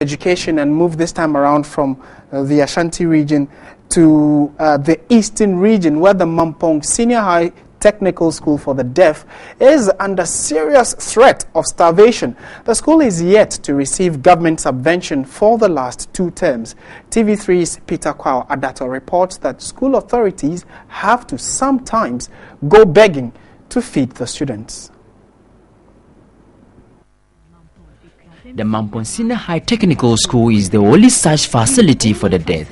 Education and move this time around from the Ashanti region to the eastern region, where the Mampong Senior High Technical School for the Deaf is under serious threat of starvation. The school is yet to receive government subvention for the last 2 terms. TV3's Peter Kwao Adato reports that school authorities have to sometimes go begging to feed the students. The Mampong Senior High Technical School is the only such facility for the deaf.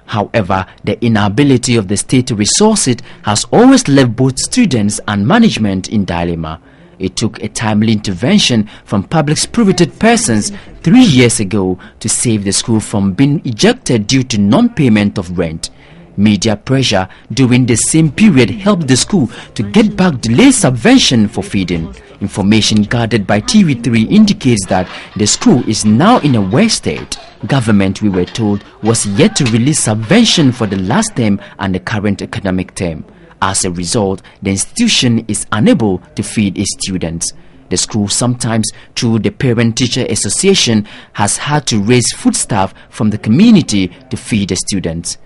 However, the inability of the state to resource it has always left both students and management in dilemma. It took a timely intervention from public-spirited persons 3 years ago to save the school from being ejected due to non-payment of rent. Media pressure during the same period helped the school to get back delayed subvention for feeding. Information gathered by TV3 indicates that the school is now in a worse state. Government, we were told, was yet to release subvention for the last term and the current academic term. As a result, the institution is unable to feed its students. The school, sometimes through the Parent-Teacher Association, has had to raise foodstuff from the community to feed the students.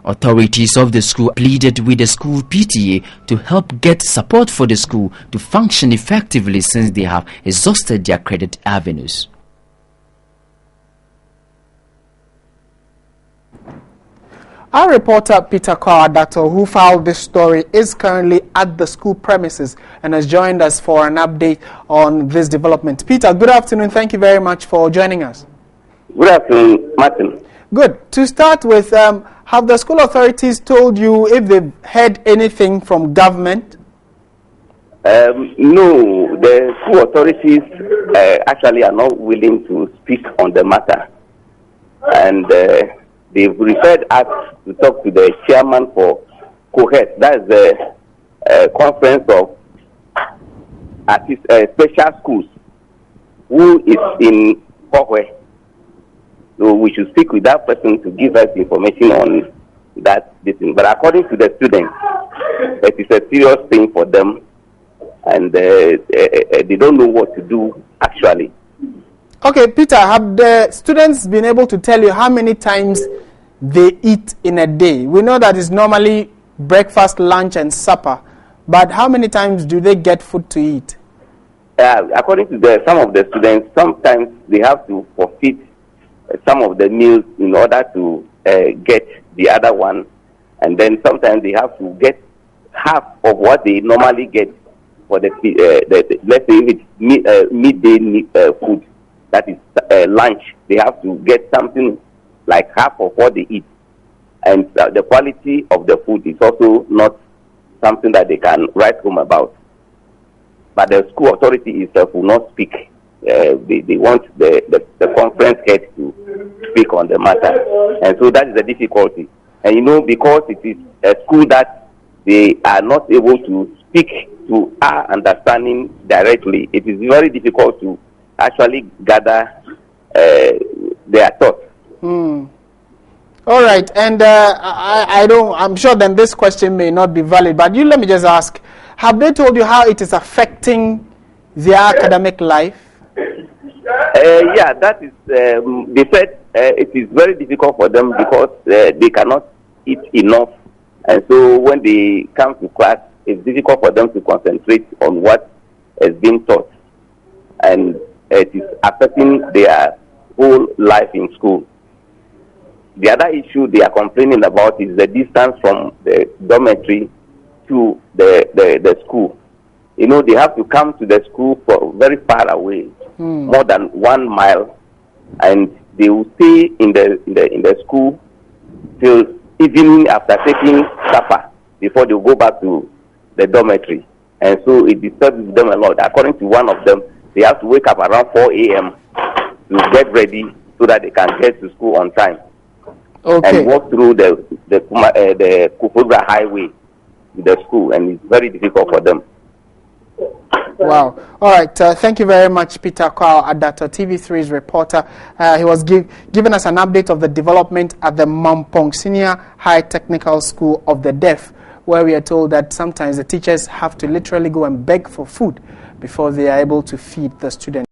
Authorities of the school pleaded with the school PTA to help get support for the school to function effectively since they have exhausted their credit avenues. Our reporter Peter Kwao Adato, who filed this story, is currently at the school premises and has joined us for an update on this development. Peter, good afternoon. Thank you very much for joining us. Good afternoon, Martin. Good. To start with, have the school authorities told you if they've heard anything from government? No, the school authorities actually are not willing to speak on the matter. And they've referred us to talk to the chairman for COHET, that is the Conference of Special Schools, who is in Kohwe. So we should speak with that person to give us information on that thing. But according to the students, it is a serious thing for them, and they don't know what to do actually. Okay, Peter, have the students been able to tell you how many times they eat in a day? We know that it's normally breakfast, lunch, and supper, but how many times do they get food to eat? According to some of the students, sometimes they have to forfeit some of the meals in order to get the other one, and then sometimes they have to get half of what they normally get for the let's say if it's midday food, that is lunch. They have to get something like half of what they eat, and the quality of the food is also not something that they can write home about. But the school authority itself will not speak. They want the conference head to speak on the matter, and so that is the difficulty. And you know, because it is a school that they are not able to speak to our understanding directly, it is very difficult to actually gather their thoughts. All right, and I'm sure then this question may not be valid, but let me just ask, have they told you how it is affecting their academic life? Yeah, that is, they said it is very difficult for them because they cannot eat enough, and so when they come to class, it's difficult for them to concentrate on what is being taught, and it is affecting their whole life in school. The other issue they are complaining about is the distance from the dormitory to the school. You know, they have to come to the school for very far away, more than 1 mile, and they will stay in the school till evening after taking supper before they go back to the dormitory, and so it disturbs them a lot. According to one of them, they have to wake up around 4 a.m. to get ready so that they can get to school on time. Okay. And walk through the Kufubra highway to the school, and it's very difficult for them. Wow. All right. Thank you very much, Peter Kwao Adato, TV3's reporter. He was giving us an update of the development at the Mampong Senior High Technical School of the Deaf, where we are told that sometimes the teachers have to literally go and beg for food before they are able to feed the students.